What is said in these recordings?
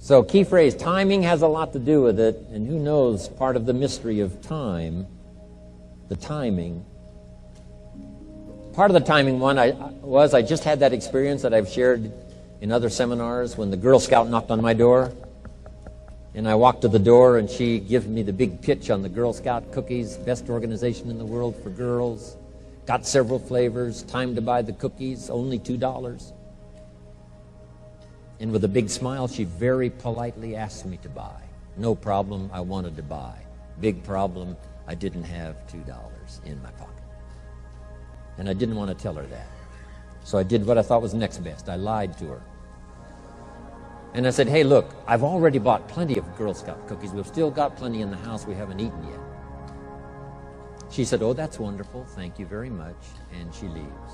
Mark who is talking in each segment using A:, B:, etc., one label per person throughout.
A: So key phrase, timing has a lot to do with it, and who knows, part of the mystery of time, the timing. Part of the timing one I just had that experience that I've shared in other seminars when the Girl Scout knocked on my door. And I walked to the door and she gave me the big pitch on the Girl Scout cookies, best organization in the world for girls. Got several flavors, time to buy the cookies, only $2. And with a big smile, she very politely asked me to buy. No problem, I wanted to buy. Big problem, I didn't have $2 in my pocket. And I didn't want to tell her that. So I did what I thought was next best. I lied to her. And I said, hey, look, I've already bought plenty of Girl Scout cookies. We've still got plenty in the house we haven't eaten yet. She said, oh, that's wonderful. Thank you very much. And she leaves.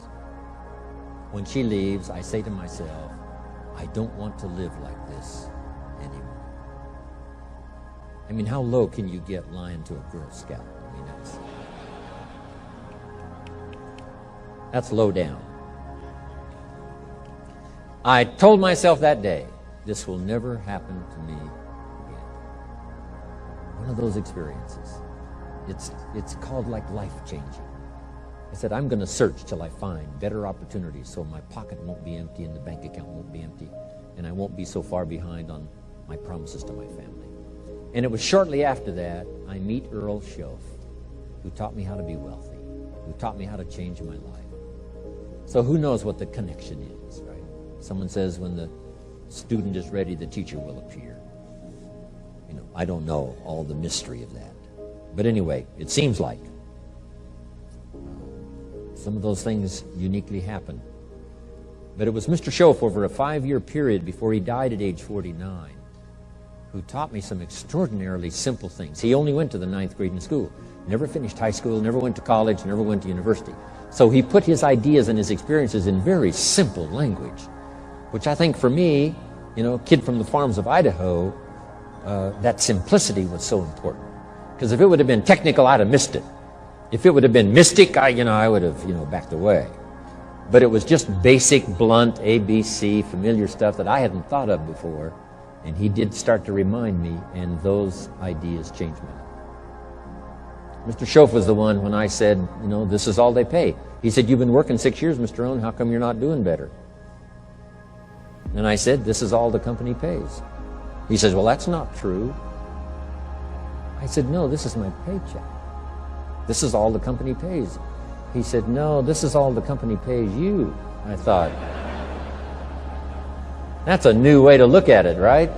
A: When she leaves, I say to myself, I don't want to live like this anymore. I mean, how low can you get lying to a Girl Scout? I mean, that's low down. I told myself that day, this will never happen to me again. One of those experiences. It's called like life-changing. I said, I'm going to search till I find better opportunities so my pocket won't be empty and the bank account won't be empty and I won't be so far behind on my promises to my family. And it was shortly after that I meet Earl Schoaf, who taught me how to be wealthy, who taught me how to change my life. So who knows what the connection is, right? Someone says when the student is ready, the teacher will appear. You know, I don't know all the mystery of that. But anyway, it seems like some of those things uniquely happen. But it was Mr. Schoaf over a 5-year period before he died at age 49 who taught me some extraordinarily simple things. He only went to the 9th grade in school, never finished high school, never went to college, never went to university. So he put his ideas and his experiences in very simple language, which I think for me, you know, kid from the farms of Idaho, that simplicity was so important. Because if it would have been technical, I'd have missed it. If it would have been mystic, I would have, backed away. But it was just basic, blunt, ABC, familiar stuff that I hadn't thought of before. And he did start to remind me, and those ideas changed my life. Mr. Schoaf was the one when I said, this is all they pay. He said, you've been working 6 years, Mr. Rohn, how come you're not doing better? And I said, this is all the company pays. He says, well, that's not true. I said, no, this is my paycheck. This is all the company pays. He said, no, this is all the company pays you. I thought, that's a new way to look at it, right?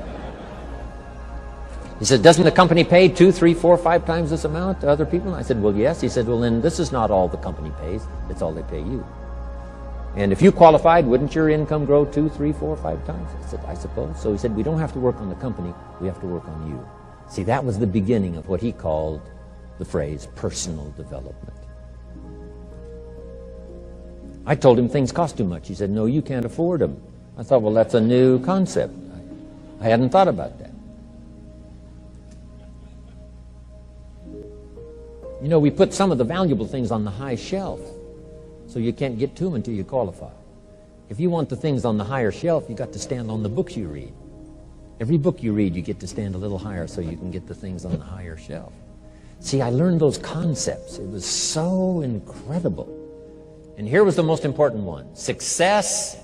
A: He said, doesn't the company pay 2, 3, 4, 5 times this amount to other people? I said, well, yes. He said, well, then this is not all the company pays. It's all they pay you. And if you qualified, wouldn't your income grow 2, 3, 4, 5 times? I said, I suppose. So he said, we don't have to work on the company. We have to work on you. See, that was the beginning of what he called the phrase personal development. I told him things cost too much. He said, no, you can't afford them. I thought, well, that's a new concept. I hadn't thought about that. We put some of the valuable things on the high shelf, so you can't get to them until you qualify. If you want the things on the higher shelf, you got to stand on the books you read. Every book you read, you get to stand a little higher so you can get the things on the higher shelf. See, I learned those concepts. It was so incredible. And here was the most important one. Success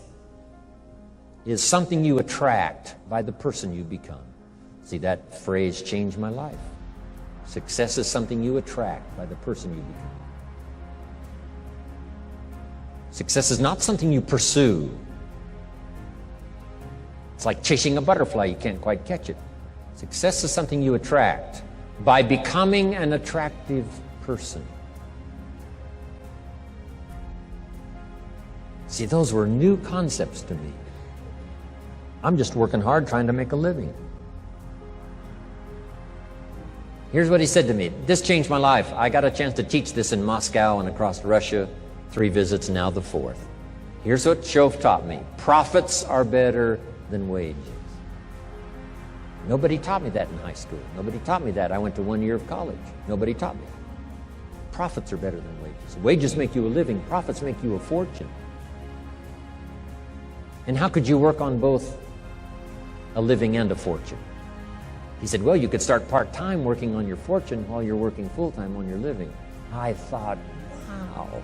A: is something you attract by the person you become. See, that phrase changed my life. Success is something you attract by the person you become. Success is not something you pursue. It's like chasing a butterfly. You can't quite catch it. Success is something you attract by becoming an attractive person. See, those were new concepts to me. I'm just working hard trying to make a living. Here's what he said to me. This changed my life. I got a chance to teach this in Moscow and across Russia. 3 visits, now the 4th. Here's what Schoaf taught me. Profits are better than wages. Nobody taught me that in high school. Nobody taught me that. I went to 1 year of college. Nobody taught me. Profits are better than wages. Wages make you a living. Profits make you a fortune. And how could you work on both a living and a fortune. He said, well, you could start part-time working on your fortune while you're working full-time on your living. I thought, wow.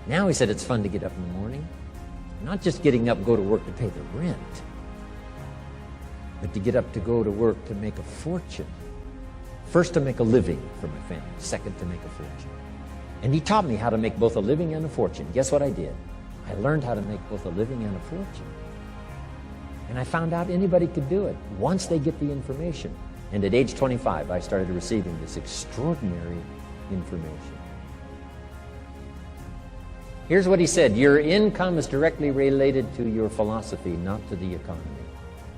A: Now he said it's fun to get up in the morning. Not just getting up, go to work to pay the rent, but to get up to go to work to make a fortune. First, to make a living for my family. Second, to make a fortune. And he taught me how to make both a living and a fortune. Guess what I did? I learned how to make both a living and a fortune. And I found out anybody could do it once they get the information. And at age 25, I started receiving this extraordinary information. Here's what he said: your income is directly related to your philosophy, not to the economy.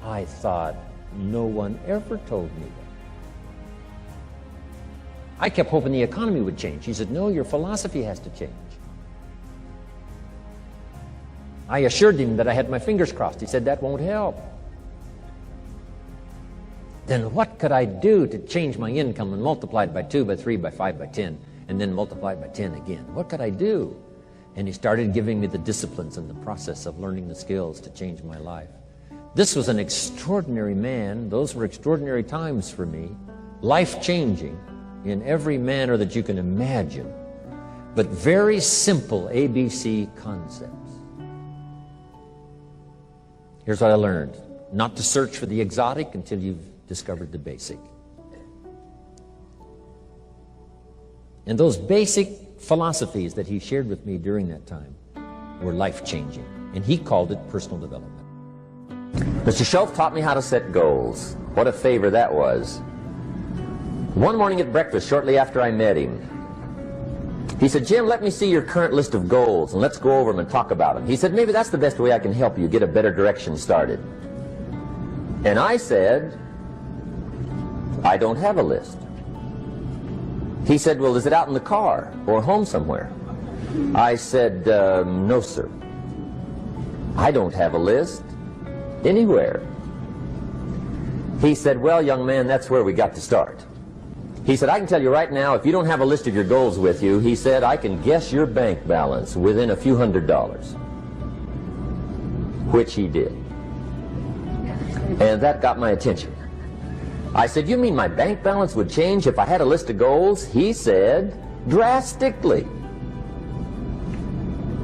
A: I thought, no one ever told me that. I kept hoping the economy would change. He said, no, your philosophy has to change. I assured him that I had my fingers crossed. He said, that won't help. Then what could I do to change my income and multiply it by 2, by 3, by 5, by 10, and then multiply it by 10 again? What could I do? And he started giving me the disciplines and the process of learning the skills to change my life. This was an extraordinary man. Those were extraordinary times for me, life-changing in every manner that you can imagine, but very simple ABC concepts. Here's what I learned: not to search for the exotic until you've discovered the basic. And those basic philosophies that he shared with me during that time were life-changing, and he called it personal development. Mr. Schultz taught me how to set goals. What a favor that was. One morning at breakfast, shortly after I met him, he said, Jim, let me see your current list of goals, and let's go over them and talk about them. He said, maybe that's the best way I can help you get a better direction started. And I said, I don't have a list. He said, well, is it out in the car or home somewhere? I said, no, sir. I don't have a list anywhere. He said, well, young man, that's where we got to start. He said, I can tell you right now, if you don't have a list of your goals with you, he said, I can guess your bank balance within a few $100s. Which he did. And that got my attention. I said, you mean my bank balance would change if I had a list of goals? He said, drastically.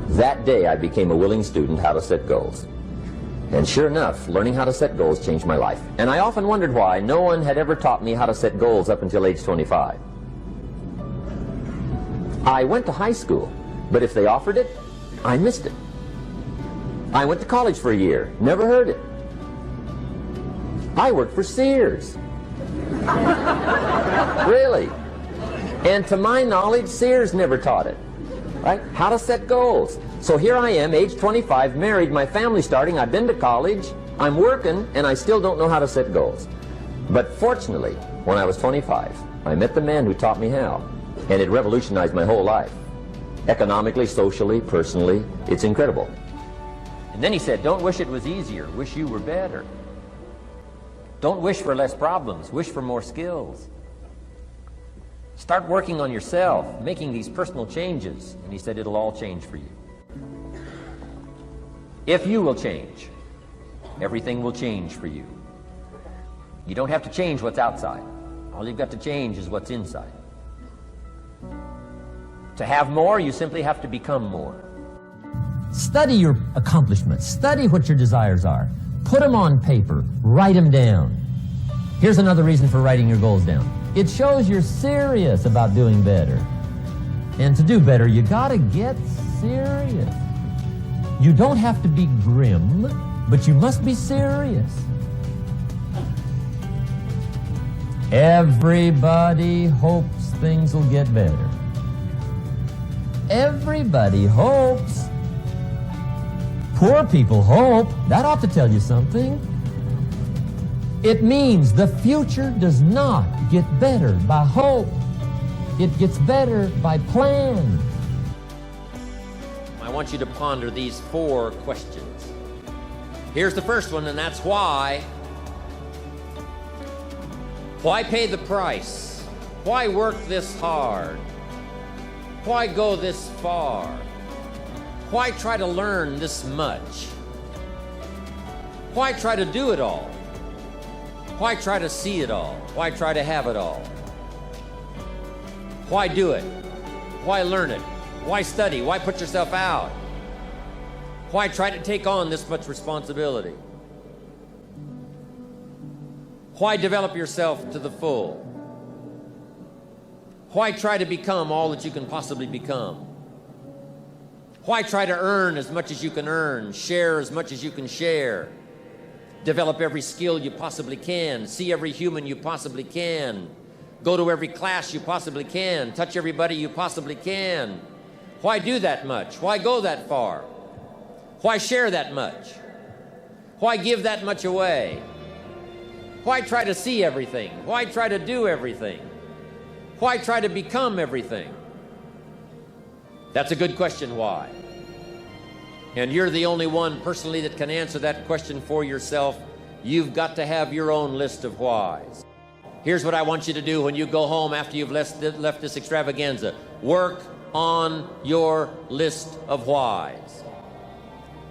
A: That day I became a willing student how to set goals. And sure enough, learning how to set goals changed my life. And I often wondered why no one had ever taught me how to set goals up until age 25. I went to high school, but if they offered it, I missed it. I went to college for a year, never heard it. I worked for Sears. Really. And to my knowledge, Sears never taught it. Right? How to set goals. So here I am, age 25, married, my family's starting, I've been to college, I'm working, and I still don't know how to set goals. But fortunately, when I was 25, I met the man who taught me how, and it revolutionized my whole life. Economically, socially, personally, it's incredible. And then he said, don't wish it was easier, wish you were better. Don't wish for less problems, wish for more skills. Start working on yourself, making these personal changes. And he said, it'll all change for you. If you will change, everything will change for you. You don't have to change what's outside. All you've got to change is what's inside. To have more, you simply have to become more. Study your accomplishments. Study what your desires are. Put them on paper. Write them down. Here's another reason for writing your goals down. It shows you're serious about doing better. And to do better, you gotta get serious. You don't have to be grim, but you must be serious. Everybody hopes things will get better. Everybody hopes. Poor people hope. That ought to tell you something. It means the future does not get better by hope. It gets better by plan. I want you to ponder these 4 questions. Here's the first one, and that's why. Why pay the price? Why work this hard? Why go this far? Why try to learn this much? Why try to do it all? Why try to see it all? Why try to have it all? Why do it? Why learn it? Why study? Why put yourself out? Why try to take on this much responsibility? Why develop yourself to the full? Why try to become all that you can possibly become? Why try to earn as much as you can earn, share as much as you can share, develop every skill you possibly can, see every human you possibly can, go to every class you possibly can, touch everybody you possibly can? Why do that much? Why go that far? Why share that much? Why give that much away? Why try to see everything? Why try to do everything? Why try to become everything? That's a good question, why? And you're the only one personally that can answer that question for yourself. You've got to have your own list of whys. Here's what I want you to do when you go home after you've left this extravaganza. Work on your list of whys.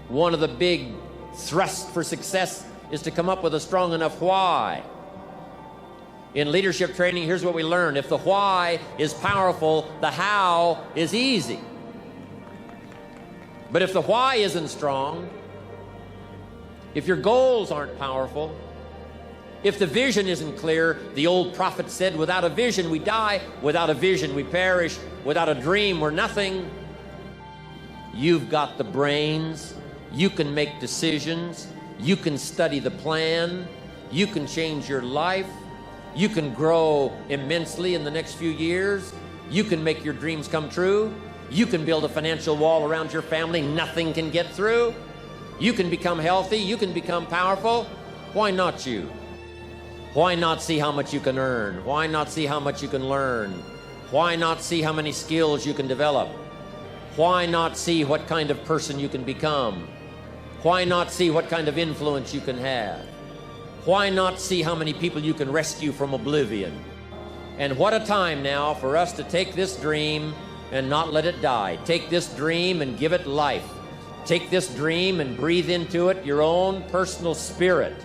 A: One of the big thrusts for success is to come up with a strong enough why. In leadership training, here's what we learn. If the why is powerful, the how is easy. But if the why isn't strong, if your goals aren't powerful, if the vision isn't clear, the old prophet said, without a vision we die, without a vision we perish, without a dream we're nothing. You've got the brains, you can make decisions, you can study the plan, you can change your life, you can grow immensely in the next few years, you can make your dreams come true, you can build a financial wall around your family nothing can get through, you can become healthy, you can become powerful. Why not you? Why not see how much you can earn? Why not see how much you can learn? Why not see how many skills you can develop? Why not see what kind of person you can become? Why not see what kind of influence you can have? Why not see how many people you can rescue from oblivion? And what a time now for us to take this dream and not let it die. Take this dream and give it life. Take this dream and breathe into it your own personal spirit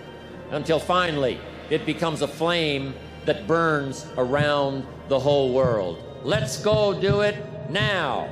A: until finally it becomes a flame that burns around the whole world. Let's go do it now.